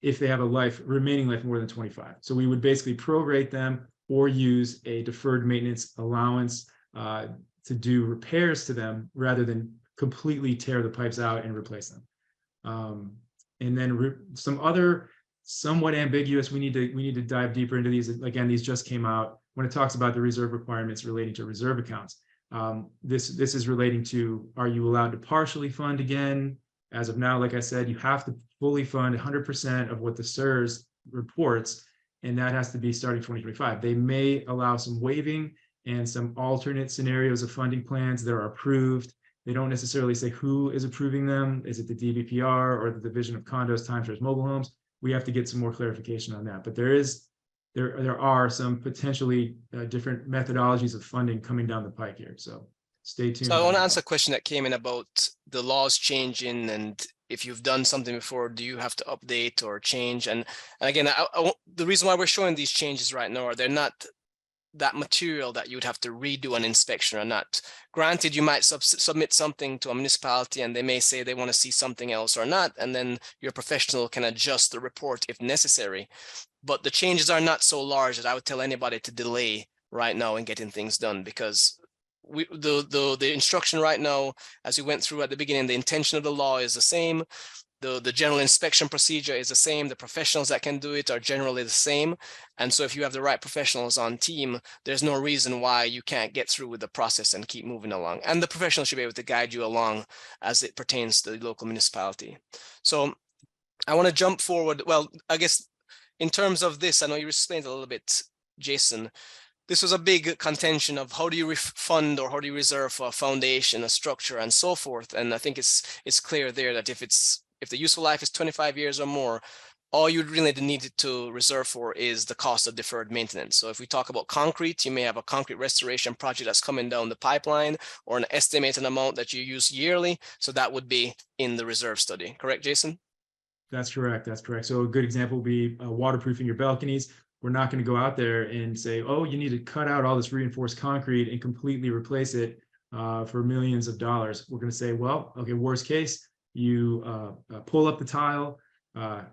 if they have a remaining life more than 25. So we would basically prorate them or use a deferred maintenance allowance to do repairs to them rather than completely tear the pipes out and replace them. And then some other somewhat ambiguous, we need to dive deeper into these. Again, these just came out when it talks about the reserve requirements relating to reserve accounts. This is relating to, are you allowed to partially fund again? As of now, like I said, you have to fully fund 100% of what the SIRS reports, and that has to be starting 2025. They may allow some waiving and some alternate scenarios of funding plans that are approved. They don't necessarily say who is approving them. Is it the DBPR or the Division of Condos, Timeshares, Mobile Homes? We have to get some more clarification on that. But there are some potentially different methodologies of funding coming down the pike here. So stay tuned. So I want to answer a question that came in about the laws changing, and if you've done something before, do you have to update or change? And again, the reason why we're showing these changes right now are they're not that material that you would have to redo an inspection or not. Granted, you might submit something to a municipality and they may say they want to see something else or not, and then your professional can adjust the report if necessary. But the changes are not so large that I would tell anybody to delay right now in getting things done, because the instruction right now, as we went through at the beginning, the intention of the law is the same. The general inspection procedure is the same. The professionals that can do it are generally the same. And so if you have the right professionals on team, there's no reason why you can't get through with the process and keep moving along. And the professionals should be able to guide you along as it pertains to the local municipality. So I want to jump forward. Well, I guess in terms of this, I know you explained a little bit, Jason. This was a big contention of how do you fund or how do you reserve for a foundation, a structure, and so forth. And I think it's clear there that if the useful life is 25 years or more, all you really need to reserve for is the cost of deferred maintenance. So if we talk about concrete, you may have a concrete restoration project that's coming down the pipeline, or an estimated amount that you use yearly. So that would be in the reserve study. Correct, Jason? That's correct. That's correct. So a good example would be waterproofing your balconies. We're not going to go out there and say, oh, you need to cut out all this reinforced concrete and completely replace it for millions of dollars. We're going to say, well, okay, worst case, you pull up the tile,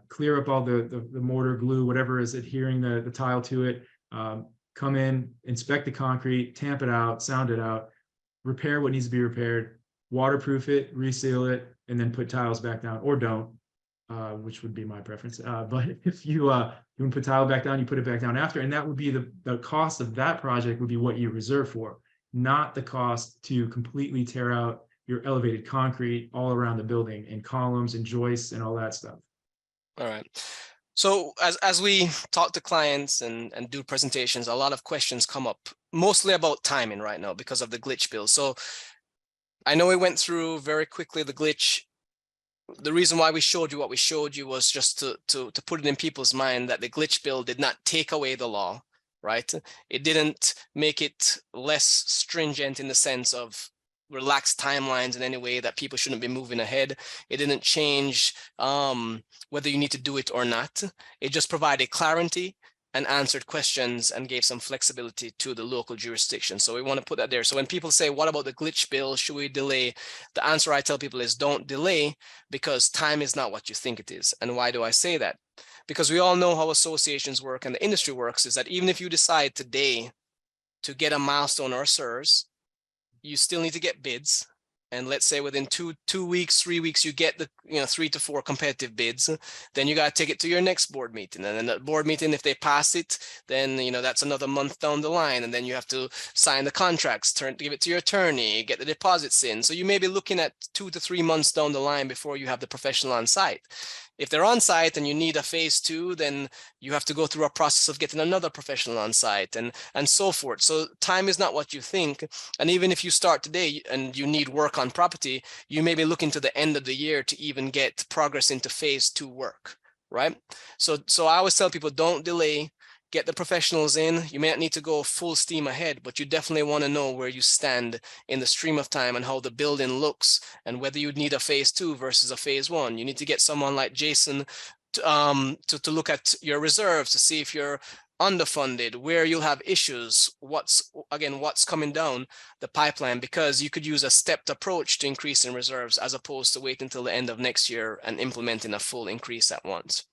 clear up all the mortar, glue, whatever is adhering the tile to it, come in, inspect the concrete, tamp it out, sound it out, repair what needs to be repaired, waterproof it, reseal it, and then put tiles back down, or don't, which would be my preference. But if you want to put tile back down, you put it back down after, and that would be the cost of that project would be what you reserve for, not the cost to completely tear out your elevated concrete all around the building, and columns and joists and all that stuff. All right. So as we talk to clients and do presentations, a lot of questions come up, mostly about timing right now because of the glitch bill. So I know we went through very quickly the glitch. The reason why we showed you what we showed you was just to put it in people's mind that the glitch bill did not take away the law, right? It didn't make it less stringent in the sense of relaxed timelines in any way that people shouldn't be moving ahead. It didn't change whether you need to do it or not. It just provided clarity and answered questions and gave some flexibility to the local jurisdiction. So we want to put that there. So when people say, what about the glitch bill? Should we delay? The answer I tell people is don't delay, because time is not what you think it is. And why do I say that? Because we all know how associations work and the industry works, is that even if you decide today to get a milestone or a SIRS, you still need to get bids. And let's say within two weeks, 3 weeks, you get the 3 to 4 competitive bids. Then you got to take it to your next board meeting. And then that board meeting, if they pass it, then that's another month down the line. And then you have to sign the contracts, give it to your attorney, get the deposits in. So you may be looking at 2 to 3 months down the line before you have the professional on site. If they're on site and you need a phase 2, then you have to go through a process of getting another professional on site and so forth. So time is not what you think. And even if you start today and you need work on property, you may be looking to the end of the year to even get progress into phase 2 work, right? So I always tell people, don't delay. Get the professionals in. You may not need to go full steam ahead, but you definitely want to know where you stand in the stream of time and how the building looks, and whether you need a phase 2 versus a phase 1. You need to get someone like Jason to look at your reserves to see if you're underfunded, where you'll have issues, what's coming down the pipeline, because you could use a stepped approach to increasing reserves as opposed to waiting until the end of next year and implementing a full increase at once.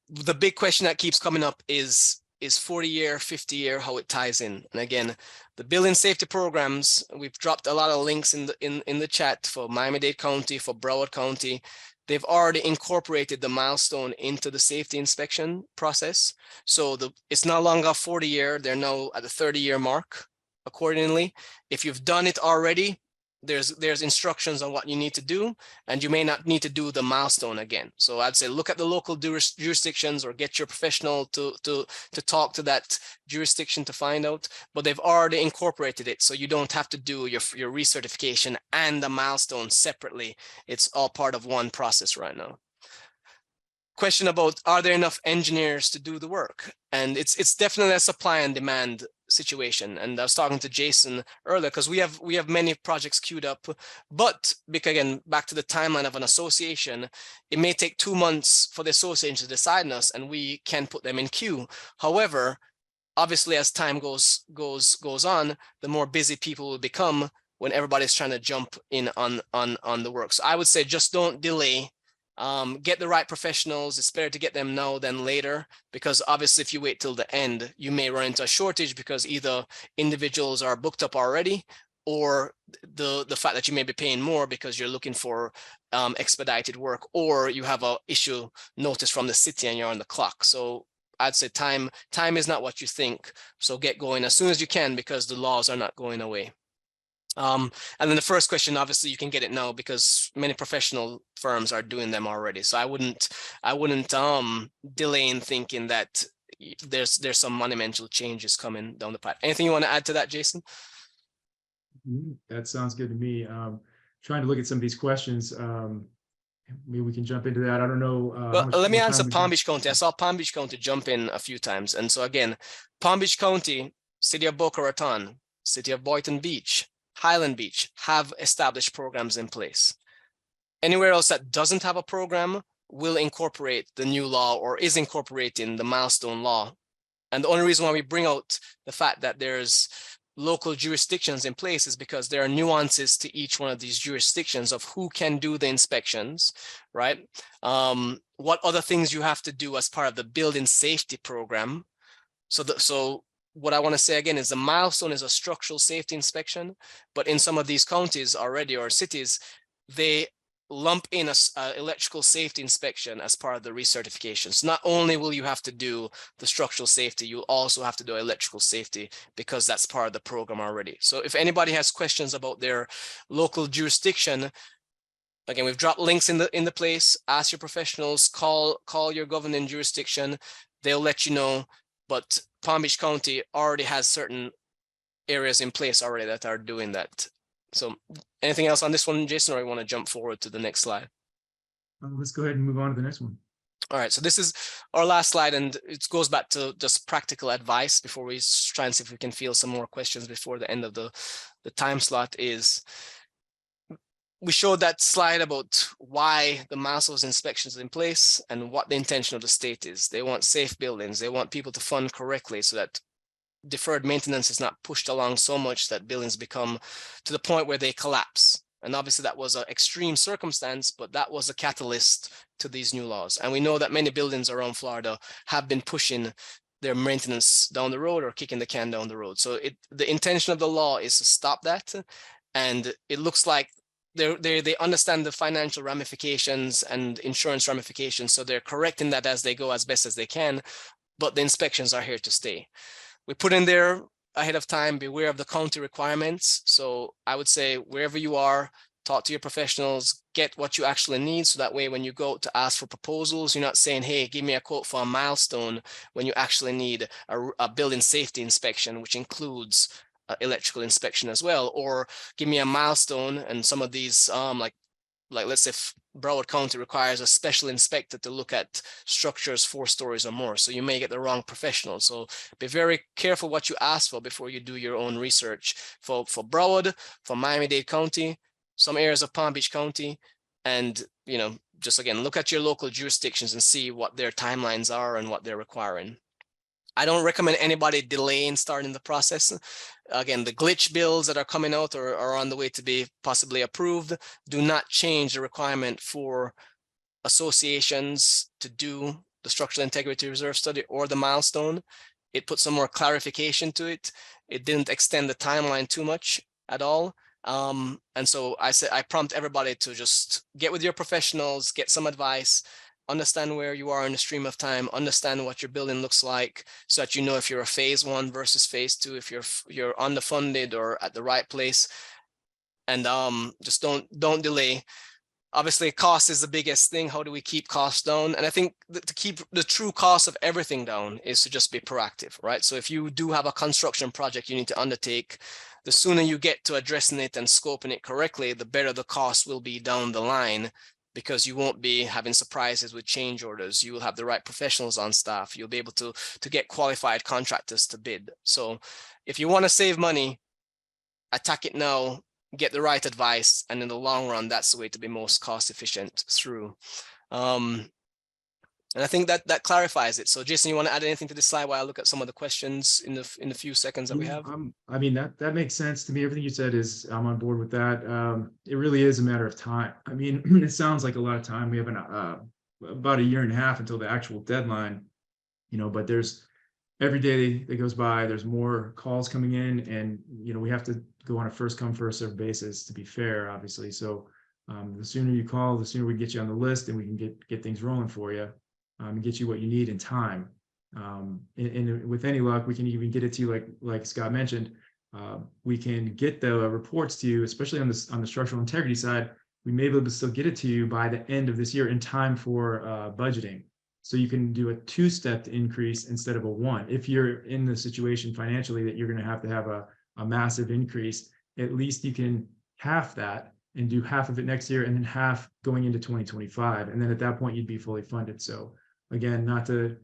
The big question that keeps coming up is is 40-year, 50-year, how it ties in. And again, the building safety programs, we've dropped a lot of links in the chat for Miami-Dade County, for Broward County. They've already incorporated the milestone into the safety inspection process. So it's no longer 40-year, they're now at the 30-year mark accordingly. If you've done it already, there's instructions on what you need to do, and you may not need to do the milestone again. So I'd say look at the local jurisdictions or get your professional to talk to that jurisdiction to find out, but they've already incorporated it. So you don't have to do your recertification and the milestone separately. It's all part of one process right now. Question about, are there enough engineers to do the work? And it's definitely a supply and demand situation. And I was talking to Jason earlier, because we have many projects queued up, but because again, back to the timeline of an association, it may take 2 months for the association to decide on us, and we can put them in queue. However, obviously, as time goes on, the more busy people will become when everybody's trying to jump in on the work. So I would say just don't delay. Get the right professionals. It's better to get them now than later, because obviously if you wait till the end, you may run into a shortage because either individuals are booked up already, or the fact that you may be paying more because you're looking for expedited work, or you have a issue notice from the city and you're on the clock. So I'd say time is not what you think. So get going as soon as you can, because the laws are not going away. And then the first question, obviously you can get it now because many professional firms are doing them already. So I wouldn't delay in thinking that there's some monumental changes coming down the pipe. Anything you want to add to that, Jason? That sounds good to me. Trying to look at some of these questions. Maybe we can jump into that. I don't know. Well, let me answer Palm Beach County. I saw Palm Beach County jump in a few times. And so again, Palm Beach County, City of Boca Raton, City of Boynton Beach, Highland Beach have established programs in place. Anywhere else that doesn't have a program will incorporate the new law or is incorporating the milestone law. And the only reason why we bring out the fact that there's local jurisdictions in place is because there are nuances to each one of these jurisdictions of who can do the inspections, right? What other things you have to do as part of the building safety program. So what I want to say again is the milestone is a structural safety inspection, but in some of these counties already or cities, they lump in a electrical safety inspection as part of the recertifications. Not only will you have to do the structural safety, you'll also have to do electrical safety because that's part of the program already. So if anybody has questions about their local jurisdiction, again, we've dropped links in the place. Ask your professionals, call your governing jurisdiction. They'll let you know. But Palm Beach County already has certain areas in place already that are doing that. So anything else on this one, Jason, or you want to jump forward to the next slide? Let's go ahead and move on to the next one. All right, so this is our last slide, and it goes back to just practical advice before we try and see if we can field some more questions before the end of the time slot. Is we showed that slide about why the milestone inspections are in place and what the intention of the state is. They want safe buildings. They want people to fund correctly so that deferred maintenance is not pushed along so much that buildings become to the point where they collapse. And obviously that was an extreme circumstance, but that was a catalyst to these new laws. And we know that many buildings around Florida have been pushing their maintenance down the road or kicking the can down the road. So the intention of the law is to stop that. And it looks like they understand the financial ramifications and insurance ramifications. So they're correcting that as they go as best as they can, but the inspections are here to stay. We put in there ahead of time, beware of the county requirements. So I would say wherever you are, talk to your professionals, get what you actually need. So that way, when you go to ask for proposals, you're not saying, hey, give me a quote for a milestone when you actually need a building safety inspection, which includes electrical inspection as well, or give me a milestone. And some of these, like let's say Broward County requires a special inspector to look at structures 4 stories or more. So you may get the wrong professional. So be very careful what you ask for before you do your own research for Broward, for Miami-Dade County, some areas of Palm Beach County, and just again, look at your local jurisdictions and see what their timelines are and what they're requiring. I don't recommend anybody delaying starting the process. Again, the glitch bills that are coming out or are on the way to be possibly approved do not change the requirement for associations to do the structural integrity reserve study or the milestone. It put some more clarification to it. It didn't extend the timeline too much at all. And so I prompt everybody to just get with your professionals, get some advice, understand where you are in the stream of time, understand what your building looks like, so that you know if you're a phase 1 versus phase 2, if you're underfunded or at the right place. And just don't delay. Obviously, cost is the biggest thing. How do we keep costs down? And I think to keep the true cost of everything down is to just be proactive, right? So if you do have a construction project you need to undertake, the sooner you get to addressing it and scoping it correctly, the better the cost will be down the line, because you won't be having surprises with change orders. You will have the right professionals on staff. You'll be able to get qualified contractors to bid. So if you want to save money, attack it now, get the right advice, and in the long run, that's the way to be most cost efficient through. And I think that clarifies it. So Jason, you want to add anything to this slide while I look at some of the questions in the few seconds that we have? I mean, that makes sense to me. Everything you said I'm on board with that. It really is a matter of time. I mean, it sounds like a lot of time. We have about a year and a half until the actual deadline, but there's every day that goes by, there's more calls coming in, and we have to go on a first come first served basis, to be fair, obviously. So the sooner you call, the sooner we get you on the list, and we can get things rolling for you, and get you what you need in time. And with any luck, we can even get it to you, like Scott mentioned. We can get the reports to you, especially on the structural integrity side. We may be able to still get it to you by the end of this year in time for budgeting. So you can do a 2-step increase instead of a 1. If you're in the situation financially that you're going to have a massive increase, at least you can half that and do half of it next year, and then half going into 2025. And then at that point, you'd be fully funded. So again, not to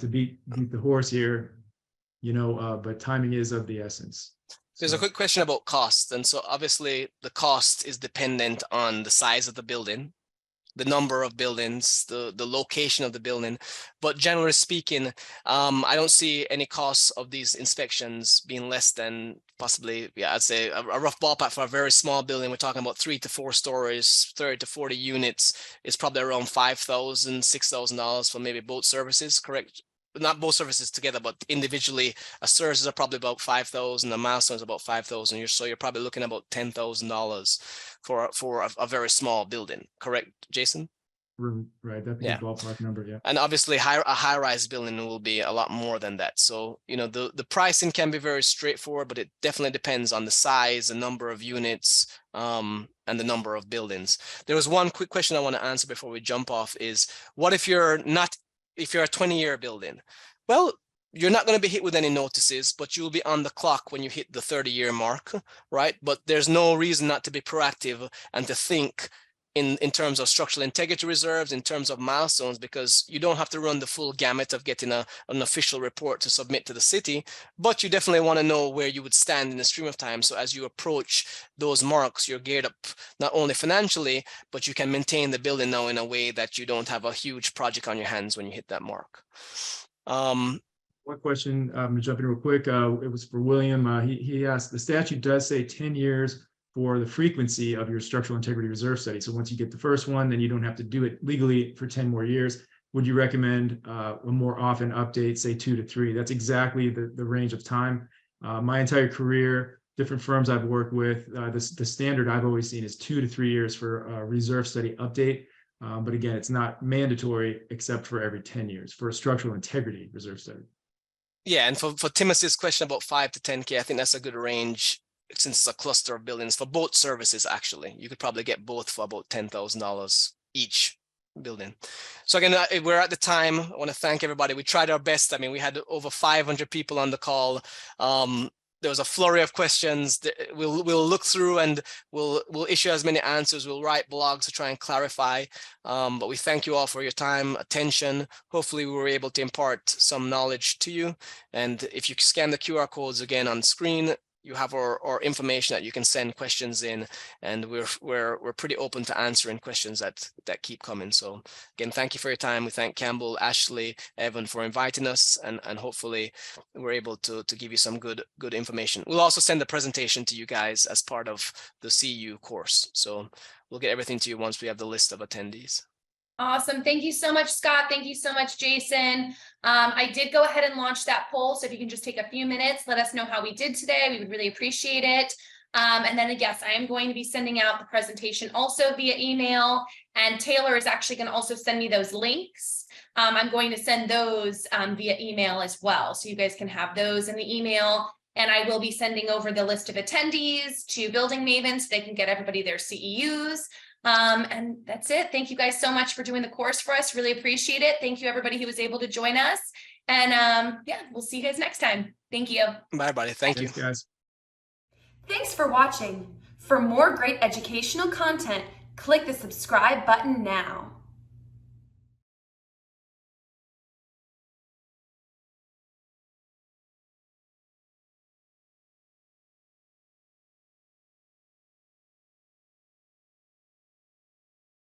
beat the horse here, but timing is of the essence. There's a quick question about cost. And so obviously the cost is dependent on the size of the building, the number of buildings, the location of the building. But generally speaking, I don't see any costs of these inspections being less than possibly, I'd say a rough ballpark for a very small building. We're talking about 3 to 4 stories, 30 to 40 units. It's probably around $5,000, $6,000 for maybe both services, correct? Not both services together, but individually. A SIRS is probably about $5,000. A Milestone is about $5,000. So you're probably looking at about $10,000 for a very small building. Correct, Jason? Right, that's a good ballpark number, yeah. And obviously, a high-rise building will be a lot more than that. So the pricing can be very straightforward, but it definitely depends on the size, the number of units, and the number of buildings. There was one quick question I want to answer before we jump off: is what if you're a 20-year building? Well, you're not going to be hit with any notices, but you'll be on the clock when you hit the 30-year mark, right? But there's no reason not to be proactive and to think in terms of structural integrity reserves, in terms of milestones, because you don't have to run the full gamut of getting an official report to submit to the city, but you definitely want to know where you would stand in the stream of time. So as you approach those marks, you're geared up not only financially, but you can maintain the building now in a way that you don't have a huge project on your hands when you hit that mark. One question, I'm gonna jump in real quick. It was for William. He asked, the statute does say 10 years for the frequency of your structural integrity reserve study. So once you get the first one, then you don't have to do it legally for 10 more years. Would you recommend a more often update, say 2 to 3? That's exactly the range of time. My entire career, different firms I've worked with, the standard I've always seen is 2 to 3 years for a reserve study update. But again, it's not mandatory except for every 10 years for a structural integrity reserve study. Yeah, and for Timothy's question about 5 to 10K, I think that's a good range, since it's a cluster of buildings for both services. Actually, you could probably get both for about $10,000 each building. So again, we're at the time. I want to thank everybody. We tried our best. I mean, we had over 500 people on the call. There was a flurry of questions. We'll look through and we'll issue as many answers. We'll write blogs to try and clarify. But we thank you all for your time, attention. Hopefully we were able to impart some knowledge to you. And if you scan the QR codes again on screen, you have our information that you can send questions in, and we're pretty open to answering questions that keep coming. So again, thank you for your time. We thank Campbell, Ashley, Evan for inviting us, and hopefully we're able to give you some good information. We'll also send the presentation to you guys as part of the CEU course. So we'll get everything to you once we have the list of attendees. Awesome. Thank you so much, Scott. Thank you so much, Jason. I did go ahead and launch that poll. So if you can just take a few minutes, let us know how we did today. We would really appreciate it. And then yes, I am going to be sending out the presentation also via email, and Taylor is actually going to also send me those links. I'm going to send those via email as well. So you guys can have those in the email, and I will be sending over the list of attendees to Building Mavens so they can get everybody their CEUs. And that's it. Thank you guys so much for doing the course for us. Really appreciate it. Thank you, everybody who was able to join us. And yeah, we'll see you guys next time. Thank you. Bye, buddy. Thank you. Thanks, guys. Thanks for watching. For more great educational content, click the subscribe button now.